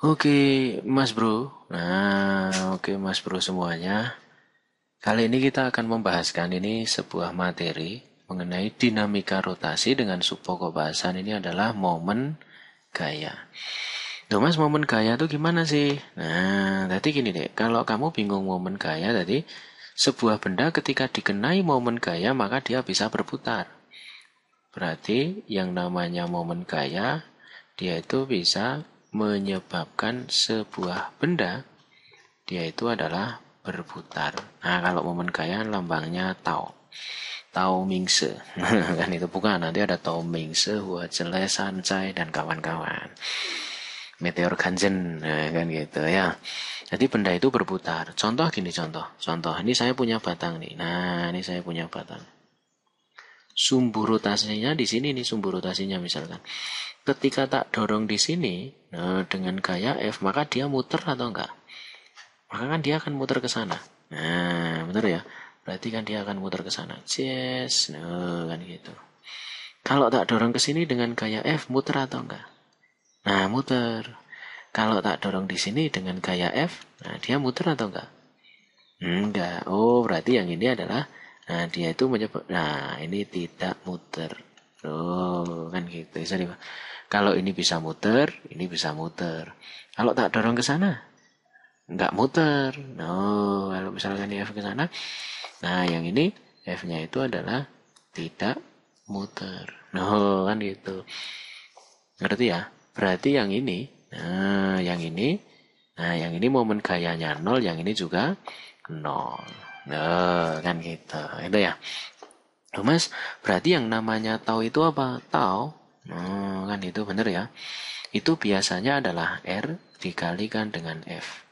Oke, Mas Bro. Oke Mas Bro semuanya. Kali ini kita akan membahaskan ini sebuah materi mengenai dinamika rotasi dengan subpokok bahasan ini adalah momen gaya. Tuh Mas, momen gaya tuh gimana sih? Tadi gini deh, kalau kamu bingung momen gaya tadi, sebuah benda ketika dikenai momen gaya maka dia bisa berputar. Berarti yang namanya momen gaya, dia itu bisa menyebabkan sebuah benda, dia itu adalah berputar. Nah, kalau momen gaya lambangnya Tao. Tao Mingse. Kan itu bukan, nanti ada Tao Mingse, Hua Jelai, Sancai, dan kawan-kawan. Meteor Ganjen, nah, kan gitu ya. Jadi benda itu berputar. Contoh gini, contoh. Ini saya punya batang nih. Nah, ini saya punya batang. Sumbu rotasinya di sini nih, sumbu rotasinya misalkan. Ketika tak dorong di sini, nah, dengan gaya F, maka dia muter atau enggak? Maka kan dia akan muter ke sana. Nah, benar ya. Berarti kan dia akan muter ke sana. Yes, nah, kan gitu. Kalau tak dorong ke sini dengan gaya F, muter atau enggak? Nah, muter. Kalau tak dorong di sini dengan gaya F, nah dia muter atau enggak? Enggak. Oh, berarti yang ini adalah, nah dia itu menyebab, nah ini tidak muter. Oh, kan gitu. Kalau ini bisa muter, ini bisa muter. Kalau tak dorong ke sana, enggak muter. No, kalau misalkan ini F ke sana, nah yang ini F-nya itu adalah tidak muter. No, kan gitu. Ngerti ya? Berarti yang ini, yang ini momen gayanya nol, yang ini juga nol. Nah, kan gitu. Itu ya. Loh, Mas, berarti yang namanya tau itu apa? Tau? Kan itu bener ya. Itu biasanya adalah R dikalikan dengan F.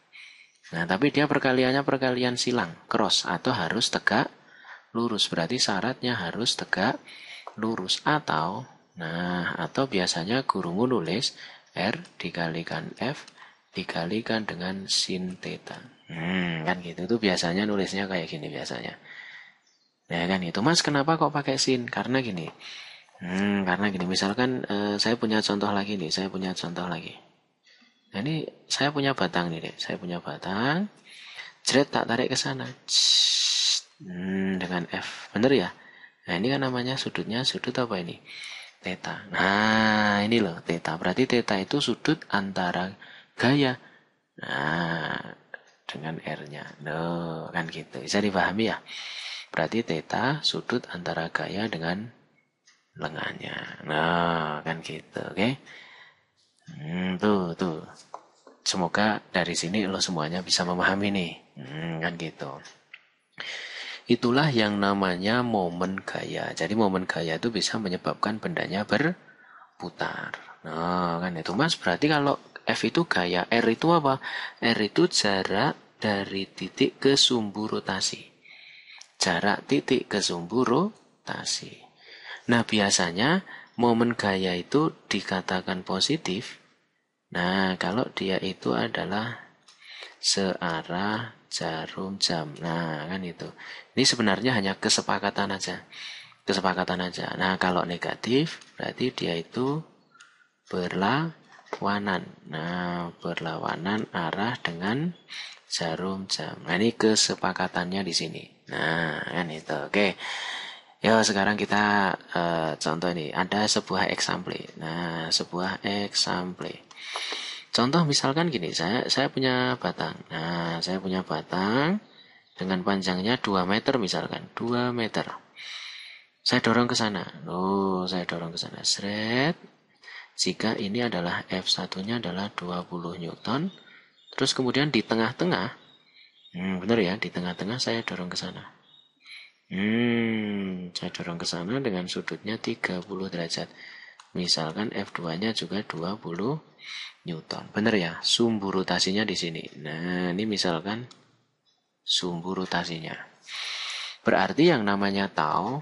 Nah, tapi dia perkaliannya perkalian silang, cross, atau harus tegak lurus. Berarti syaratnya harus tegak lurus. Atau biasanya gurumu nulis R dikalikan F dikalikan dengan sin theta. Kan gitu. Itu biasanya nulisnya kayak gini biasanya. Nah kan itu, Mas, kenapa kok pakai sin? Karena gini. Karena gini, misalkan saya punya contoh lagi nih, saya punya contoh lagi. Nah ini saya punya batang nih deh, saya punya batang. Jret tak tarik ke sana. Dengan F. Bener ya? Nah ini kan namanya sudutnya sudut apa ini? Theta. Nah ini loh theta. Berarti theta itu sudut antara gaya. Nah dengan R-nya. Loh, kan gitu. Bisa dipahami ya? Berarti theta sudut antara gaya dengan lengannya. Nah, kan gitu, oke? Tuh. Semoga dari sini lo semuanya bisa memahami nih. Kan gitu. Itulah yang namanya momen gaya. Jadi momen gaya itu bisa menyebabkan bendanya berputar. Nah, kan itu, Mas. Berarti kalau F itu gaya, R itu apa? R itu jarak dari titik ke sumbu rotasi. Jarak titik ke sumbu rotasi. Nah, biasanya momen gaya itu dikatakan positif. Nah, kalau dia itu adalah searah jarum jam. Nah, kan itu. Ini sebenarnya hanya kesepakatan aja. Kesepakatan aja. Nah, kalau negatif berarti dia itu berlawanan. Nah, berlawanan arah dengan jarum jam. Nah, ini kesepakatannya di sini. Nah, kan itu. Oke. Ya, sekarang kita contoh ini. Ada sebuah example. Nah, sebuah example. Contoh misalkan gini, saya punya batang. Nah, saya punya batang dengan panjangnya 2 meter misalkan. 2 meter. Saya dorong ke sana. Saya dorong ke sana. Seret. Jika ini adalah F1-nya adalah 20 Newton. Terus kemudian di tengah-tengah. Benar ya, di tengah-tengah saya dorong ke sana. Saya dorong ke sana dengan sudutnya 30 derajat. Misalkan F2-nya juga 20 Newton. Benar ya? Sumbu rotasinya di sini. Nah, ini misalkan sumbu rotasinya. Berarti yang namanya tau,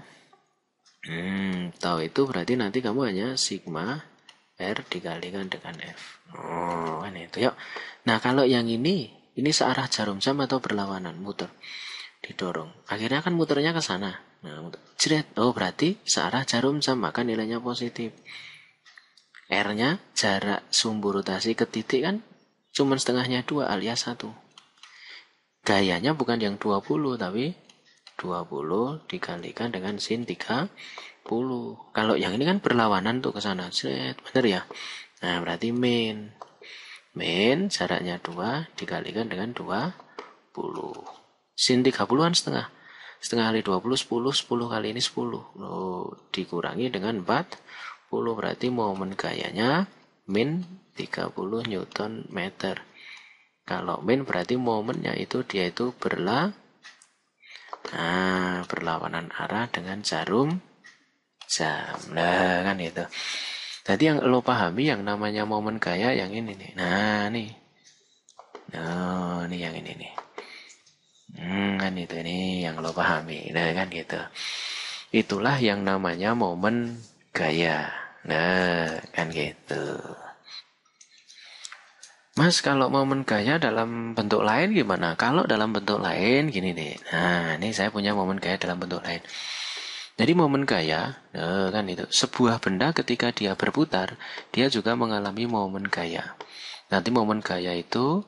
tau itu berarti nanti kamu hanya sigma R dikalikan dengan F. Oh, kan itu. Yuk. Nah, kalau yang ini searah jarum jam atau berlawanan, muter. Didorong. Akhirnya kan muternya ke sana. Nah, jret. Oh, berarti searah jarum jam, maka nilainya positif. R-nya jarak sumbu rotasi ke titik kan cuman setengahnya 2 alias 1. Gayanya bukan yang 20, tapi 20 dikalikan dengan sin 30. Kalau yang ini kan berlawanan tuh ke sana. Bener ya? Nah, berarti min. Min jaraknya 2 dikalikan dengan 20. Sin 30-an setengah. Setengah kali 20, 10. 10 kali ini 10. Dikurangi dengan 40. Berarti momen gayanya min 30 Newton meter. Kalau min berarti momennya itu dia itu berlawanan arah dengan jarum jam. Nah, kan itu. Tadi yang lo pahami yang namanya momen gaya yang ini nih. Nah, nih. Nih yang ini nih. Kan itu ini yang lo pahami. Nah, kan gitu. Itulah yang namanya momen gaya. Nah, kan gitu. Mas, kalau momen gaya dalam bentuk lain gimana? Kalau dalam bentuk lain gini nih. Nah, ini saya punya momen gaya dalam bentuk lain. Jadi momen gaya, kan itu. Sebuah benda ketika dia berputar, dia juga mengalami momen gaya. Nanti momen gaya itu,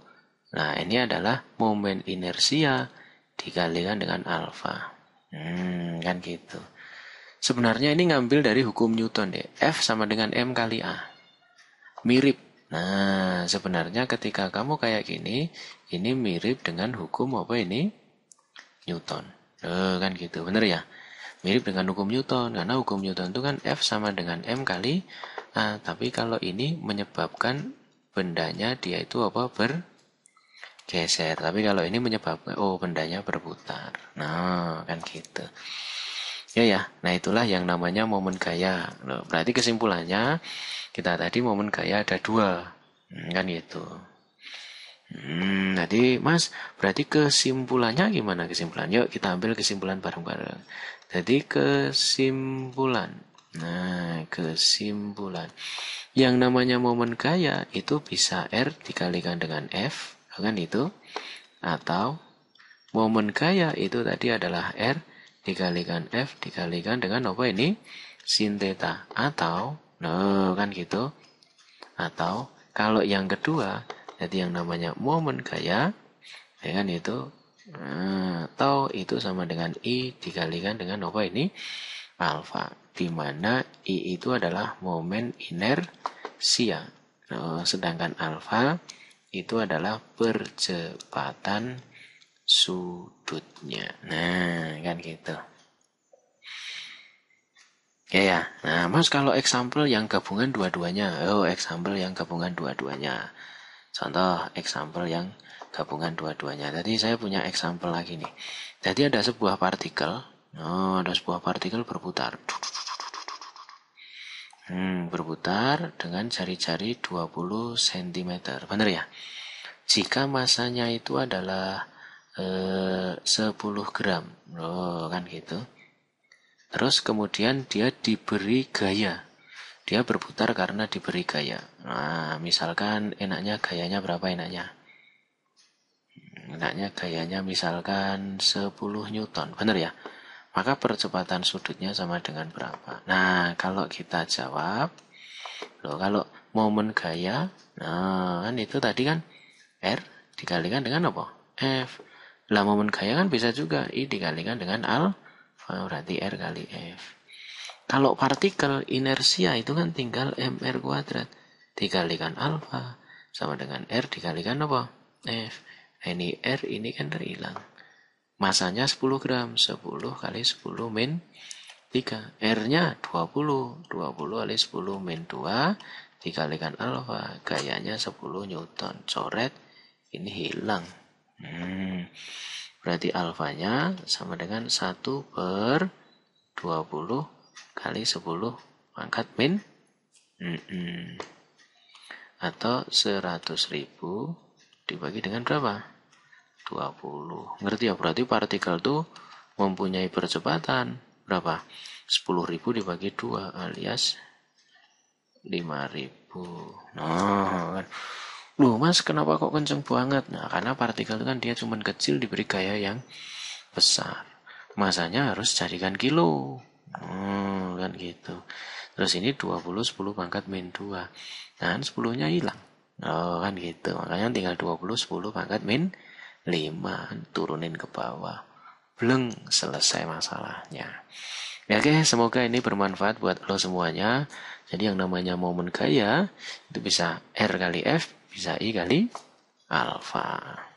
nah ini adalah momen inersia dikalikan dengan alfa. Kan gitu. Sebenarnya ini ngambil dari hukum Newton deh. F sama dengan M kali A. Mirip. Nah, sebenarnya ketika kamu kayak gini, ini mirip dengan hukum apa ini? Newton. Kan gitu, bener ya? Mirip dengan hukum Newton, karena hukum Newton itu kan F sama dengan M kali A. Tapi kalau ini menyebabkan bendanya dia itu apa? Bergeser. Tapi kalau ini menyebabkan, bendanya berputar. Nah, kan gitu. Ya. Nah, itulah yang namanya momen gaya. Berarti kesimpulannya, kita tadi momen gaya ada 2. Kan gitu. Tadi Mas, berarti kesimpulannya gimana kesimpulan? Yuk kita ambil kesimpulan bareng-bareng. Jadi kesimpulan. Nah, kesimpulan. Yang namanya momen gaya itu bisa R dikalikan dengan F, kan itu? Atau momen gaya itu tadi adalah R dikalikan F dikalikan dengan apa ini? Sin theta. Atau, kan gitu. Atau kalau yang kedua, jadi yang namanya momen gaya, ya kan itu, atau itu sama dengan I dikalikan dengan apa ini? Alfa. Di mana I itu adalah momen inersia. Sedangkan alfa itu adalah percepatan sudutnya. Nah, kan gitu. Ya. Nah, Mas kalau example yang gabungan dua-duanya. Example yang gabungan dua-duanya. Contoh example yang gabungan dua-duanya. Tadi saya punya example lagi nih. Jadi ada sebuah partikel. Ada sebuah partikel berputar. Berputar dengan jari-jari 20 cm. Benar ya? Jika masanya itu adalah 10 gram. Kan gitu. Terus kemudian dia diberi gaya. Dia berputar karena diberi gaya. Nah, misalkan enaknya gayanya berapa enaknya? Enaknya gayanya misalkan 10 Newton. Benar ya? Maka percepatan sudutnya sama dengan berapa? Nah, kalau kita jawab, kalau momen gaya, nah kan itu tadi kan R dikalikan dengan apa? F. Lah momen gaya kan bisa juga I dikalikan dengan alfa. Berarti R kali F. Kalau partikel inersia itu kan tinggal mr kuadrat dikalikan alfa sama dengan R dikalikan apa? F. Nah, ini R ini kan terhilang. Masanya 10 gram. 10 kali 10 min 3. R-nya 20. 20 kali 10 min 2 dikalikan alfa. Gayanya 10 Newton. Coret. Ini hilang. Berarti alfanya sama dengan 1/20 kali 10 pangkat min atau 100.000 dibagi dengan berapa? 20. Ngerti ya? Berarti partikel tuh mempunyai percepatan berapa? 10.000 dibagi 2 alias 5.000. Nah, kan. Loh Mas, kenapa kok kenceng banget? Nah, karena partikel itu kan dia cuma kecil diberi gaya yang besar. Masanya harus jadikan kilo. Kan gitu. Terus ini 20 10 pangkat min 2. Dan 10-nya hilang. Oh kan gitu, makanya tinggal 20, 10 pangkat min 5, turunin ke bawah. Bleng, selesai masalahnya. Ya, oke, semoga ini bermanfaat buat lo semuanya. Jadi yang namanya momen gaya, itu bisa R kali F, bisa I kali alfa.